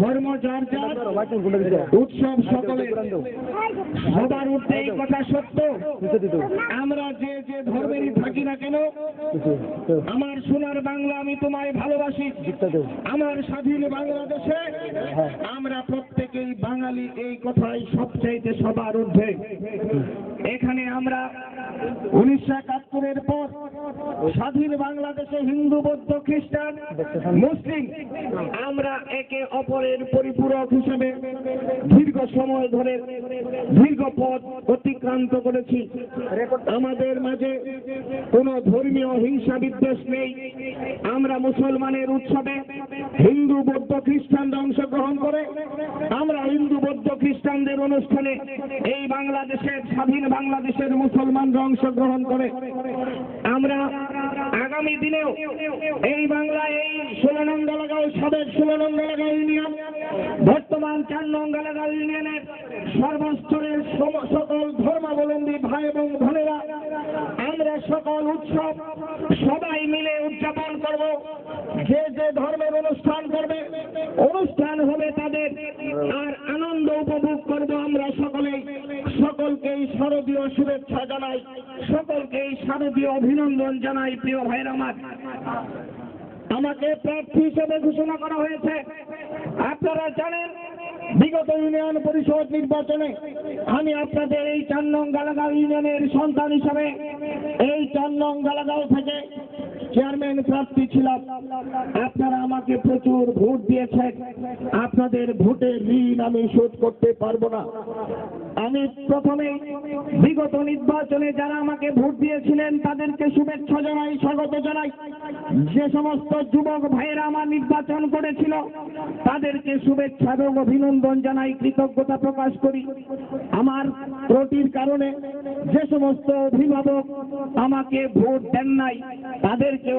ধর্ম যার যার, উৎসব সকলের। সবার উঠতে এই কথা সত্য, আমরা যে যে ধর্মেরই থাকি না কেন, আমার সোনার বাংলা আমি তোমায় ভালোবাসি। আমার স্বাধীন বাংলাদেশে আমরা প্রত্যেকেই বাঙালি, এই কথাই সবচাইতে সবার ঊর্ধ্বে। এখানে আমরা 1971-এর পর স্বাধীন বাংলাদেশে হিন্দু, বৌদ্ধ, খ্রিস্টান, মুসলিম আমরা একে অপরের পরিপূরক হিসেবে দীর্ঘ সময় ধরে দীর্ঘ পথ অতিক্রান্ত করেছি। আমাদের মাঝে কোনো ধর্মীয় হিংসা বিদ্বেষ নেই। আমরা মুসলমানের উৎসবে হিন্দু, বৌদ্ধ, খ্রিস্টানরা অংশগ্রহণ করে, আমরা হিন্দু, বৌদ্ধ, খ্রিস্টানদের অনুষ্ঠানে এই বাংলাদেশের স্বাধীন বাংলাদেশের মুসলমানরা অংশগ্রহণ করে। আমরা আগামী দিনেও এই বাংলায় এই 16 নং গালাগাঁও, সাবেক 16 নং গালাগাঁও ইউনিয়ন, বর্তমান 4 নং গালাগাঁও ইউনিয়নের সর্বস্তরের সকল ধর্মাবলম্বী ভাই এবং বোনেরা আমরা সকল উৎসব সবাই মিলে উদযাপন করব। যে যে ধর্মের অনুষ্ঠান করবে, অনুষ্ঠান হবে তাদের, আর আনন্দ উপভোগ করব আমরা সকলেই। সকলকেই শারদীয় শুভেচ্ছা জানাই, সকলকেই শারদীয় অভিনন্দন জানাই। প্রিয় ভাইরা আমার, আমাকে প্রার্থী হিসেবে ঘোষণা করা হয়েছে। আপনারা জানেন, বিগত ইউনিয়ন পরিষদ নির্বাচনে আমি আপনাদের এই 4 নং গালাগাঁও ইউনিয়নের সন্তান হিসাবে এই 4 নং গালাগাঁও থেকে চেয়ারম্যান প্রার্থী ছিলাম। আপনারা আমাকে প্রচুর ভোট দিয়েছেন। আপনাদের ভোটের ঋণ আমি শোধ করতে পারবো না। আমি প্রথমে বিগত নির্বাচনে যারা আমাকে ভোট দিয়েছিলেন তাদেরকে শুভেচ্ছা জানাই, স্বাগত জানাই। যে সমস্ত যুবক ভাইয়েরা আমার নির্বাচন করেছিল তাদেরকে শুভেচ্ছা এবং অভিনন্দন জানাই, কৃতজ্ঞতা প্রকাশ করি। আমার ত্রুটির কারণে যে সমস্ত অভিভাবক আমাকে ভোট দেন নাই তাদেরকে